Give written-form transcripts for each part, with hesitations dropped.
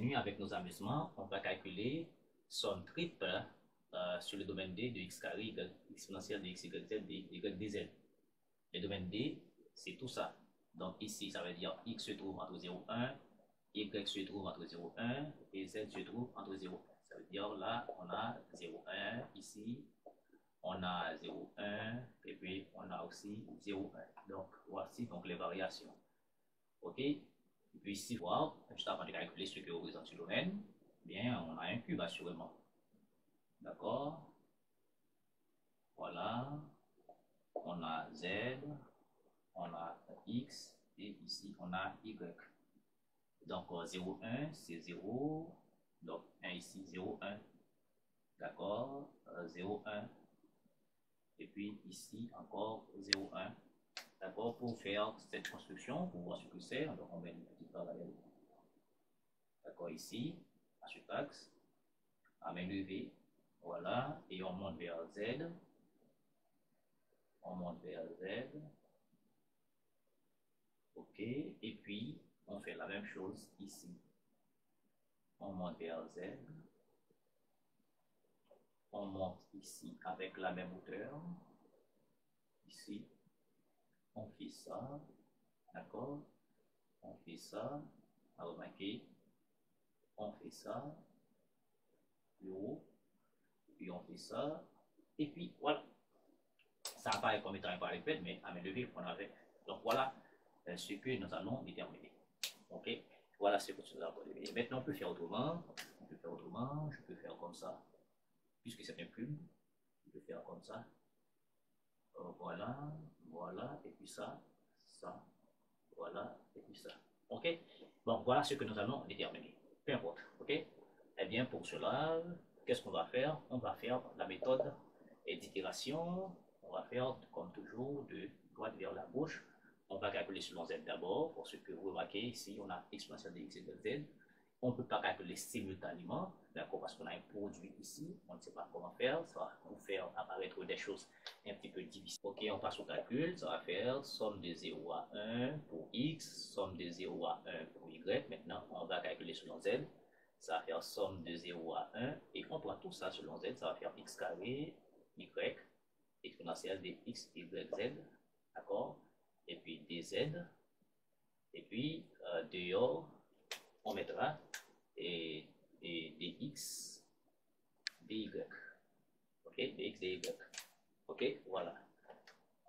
continue avec nos amusements. On va calculer somme triple sur le domaine D de x carré égale exponentielle de x égale z égale dz. Le domaine D, c'est tout ça. Donc ici, ça veut dire x se trouve entre 0 et 1, y se trouve entre 0 et 1 et z se trouve entre 0 et 1. Ça veut dire là, on a 0, 1 ici, on a 0, 1 et puis on a aussi 0, 1. Donc voici donc les variations. Ok? Et puis ici, voir, juste avant de calculer ce que représente ce domaine, bien, on a un cube assurément. D'accord? Voilà. On a z, on a x et ici on a y. Donc 0, 1, c'est 0. Donc 1 ici, 0, 1. D'accord? 0, 1. Et puis ici encore 0, 1. D'accord? Pour faire cette construction, pour voir ce que c'est, donc on met une petite parallèle. D'accord? Ici, à cet axe, à main levée. Voilà. Et on monte vers Z. On monte vers Z. Ok. Et puis, on fait la même chose ici. On monte vers Z. On monte ici avec la même hauteur. Ici. On fait ça. D'accord? On fait ça. Remarquez. On fait ça. Plus haut. Puis on fait ça. Et puis, voilà. Ça apparaît comme étant un parallèle, mais à main levée, on avait. Donc, voilà ce que nous allons déterminer. Ok? Voilà ce que nous allons déterminer. Maintenant, on peut faire autrement. On peut faire autrement. Je peux faire comme ça. Puisque c'est un cube, je peux faire comme ça. Voilà, voilà, et puis ça, ça, voilà, et puis ça. Ok? Bon, voilà ce que nous allons déterminer. Peu importe. Ok? Eh bien, pour cela, qu'est-ce qu'on va faire? On va faire la méthode d'itération. On va faire, comme toujours, de droite vers la gauche. On va calculer selon z d'abord, pour ce que vous remarquez ici, on a exponentielle de x égale z. On ne peut pas calculer simultanément, d'accord, parce qu'on a un produit ici, on ne sait pas comment faire, ça va nous faire apparaître des choses un petit peu difficiles. Ok, on passe au calcul, ça va faire somme de 0 à 1 pour x, somme de 0 à 1 pour y. Maintenant, on va calculer selon z, ça va faire somme de 0 à 1, et on prend tout ça selon z, ça va faire x carré, y, exponentielle de x, y, z, d'accord, et puis dz, et puis dehors, on mettra et dx, dy, ok, dx, dy, ok, voilà.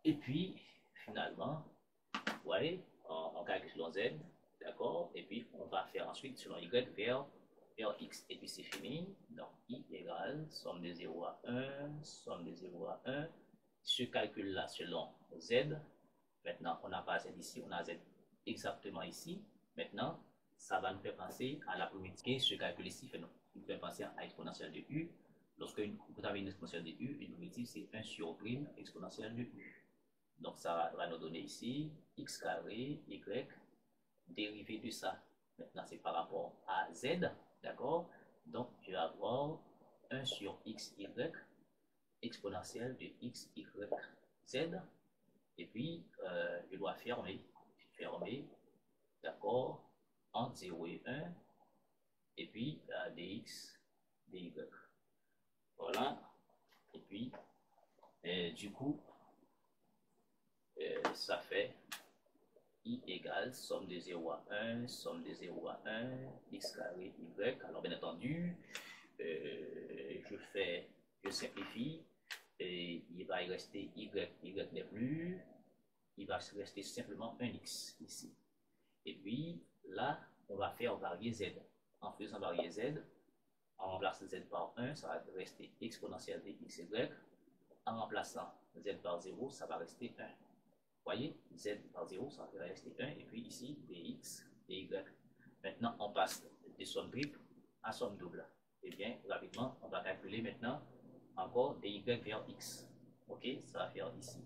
Et puis, finalement, vous voyez, on calcule selon z, d'accord, et puis on va faire ensuite selon y vers x, et puis c'est fini, donc i égale somme de 0 à 1, somme de 0 à 1, ce calcul-là selon z, maintenant on n'a pas z ici, on a z exactement ici, maintenant, ça va nous faire penser à la primitive. Ce calcul ici nous fait penser à exponentielle de u. Lorsque vous avez une exponentielle de u, une primitive, c'est 1 sur prime exponentielle de u. Donc, ça va nous donner ici x carré, y, dérivé de ça. Maintenant, c'est par rapport à z, d'accord? Donc, je vais avoir 1 sur x, y, exponentielle de x, y, z. Et puis, je dois fermer, d'accord? Entre 0 et 1, et puis dx, dy. Voilà. Et puis, du coup, ça fait i égale somme de 0 à 1, somme de 0 à 1, x carré, y. Alors, bien entendu, je simplifie, et il va y rester y n'est plus, il va rester simplement un x ici. Et puis, là, on va faire varier z. En faisant varier z, en remplaçant z par 1, ça va rester exponentielle de x, y. En remplaçant z par 0, ça va rester 1. Vous voyez, z par 0, ça va rester 1. Et puis ici, dx, dy. Maintenant, on passe de somme triple à somme double. Eh bien, rapidement, on va calculer maintenant encore dy vers x. Ok, ça va faire ici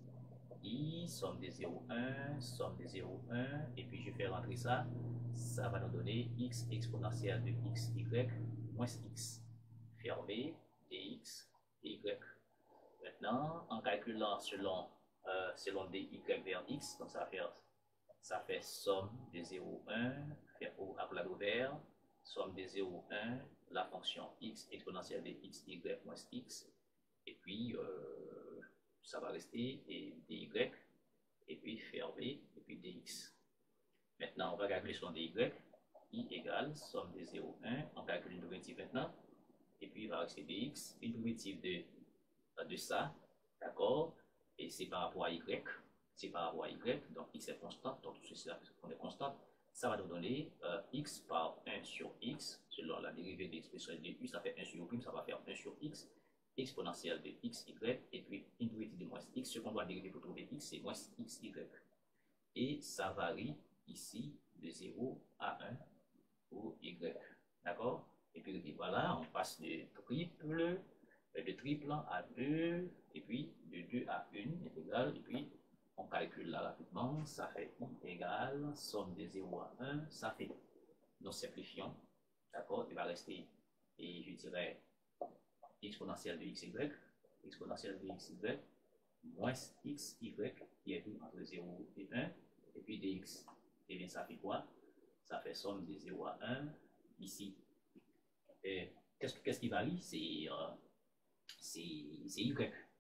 i, somme de 0, 1, somme de 0, 1, et puis je fais rentrer ça, ça va nous donner x exponentielle de x, y, moins x, fermé, dx, y. Maintenant, en calculant selon dy vers x, donc ça fait somme de 0, 1, faire au à plat ouvert, somme de 0, 1, la fonction x exponentielle de x, y moins x, et puis ça va rester et dy, et puis fermé, et puis dx. Maintenant, on va calculer son dy, i égale somme de 0, 1, on calcule une primitive maintenant, et puis il va rester dx, une primitive de ça, d'accord, et c'est par rapport à y, c'est par rapport à y, donc x est constante, donc tout ceci là, on est constante, ça va nous donner x par 1 sur x, selon la dérivée de l'expression de u, ça fait 1 sur u', ça va faire 1 sur x, exponentielle de x, y, et puis une dérivée de moins x, ce qu'on doit dériver pour trouver x, c'est moins x, y. Et ça varie ici de 0 à 1 pour y, d'accord? Et puis voilà, on passe de triple à 2, et puis de 2 à 1 est égal, et puis on calcule là rapidement, ça fait i égale, somme de 0 à 1, ça fait, nous simplifions, d'accord, il va rester, et je dirais, exponentielle de xy, exponentielle de xy, moins xy, qui est tout entre 0 et 1, et puis dx, et bien ça fait quoi? Ça fait somme de 0 à 1, ici. Qu'est-ce qui varie? C'est y.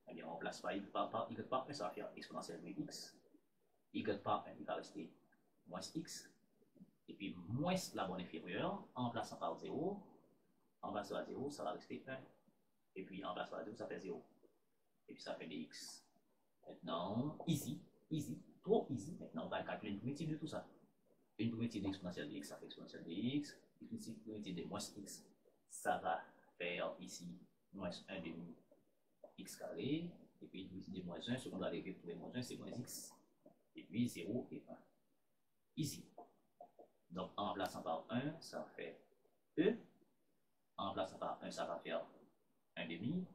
Eh bien, on remplace par y par 1, ça va faire exponentielle de x. Y par 1, il va rester moins x. Et puis, moins la bonne inférieure, en remplaçant par 0. En remplaçant par 0, ça va rester 1. Et puis, en remplaçant par 0, ça fait 0. Et puis, ça fait dx. Maintenant, easy, trop easy. Maintenant, on va calculer une primitive de tout ça. Une primitive d'exponentielle de x, ça fait exponentielle de x. Une primitive de moins x, ça va faire ici moins 1 demi x carré. Et puis une primitive de moins 1, ce qu'on doit arriver pour moins 1, c'est moins x. Et puis 0 et 1. Ici. Donc en remplaçant par 1, ça fait e. En remplaçant par 1, ça va faire 1 demi.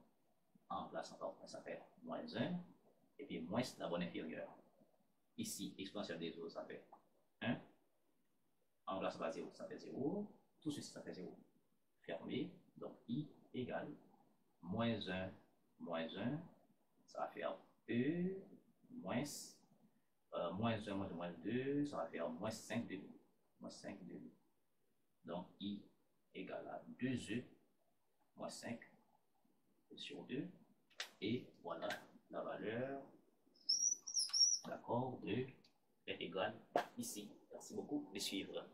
En remplaçant par 1, ça fait moins 1. Et puis moins la bonne inférieure. Ici, exponentielle des autres, ça fait 1. En remplaçant par 0, ça fait 0. Tout ceci, ça fait 0. Fermé. Donc, i égale moins 1, ça va faire e, moins 1, moins 2, ça va faire moins 5 demi. Moins 5 demi. Donc, i égale à 2e, moins 5 sur 2. Et voilà la valeur, d'accord, de est égale ici. Merci beaucoup de suivre.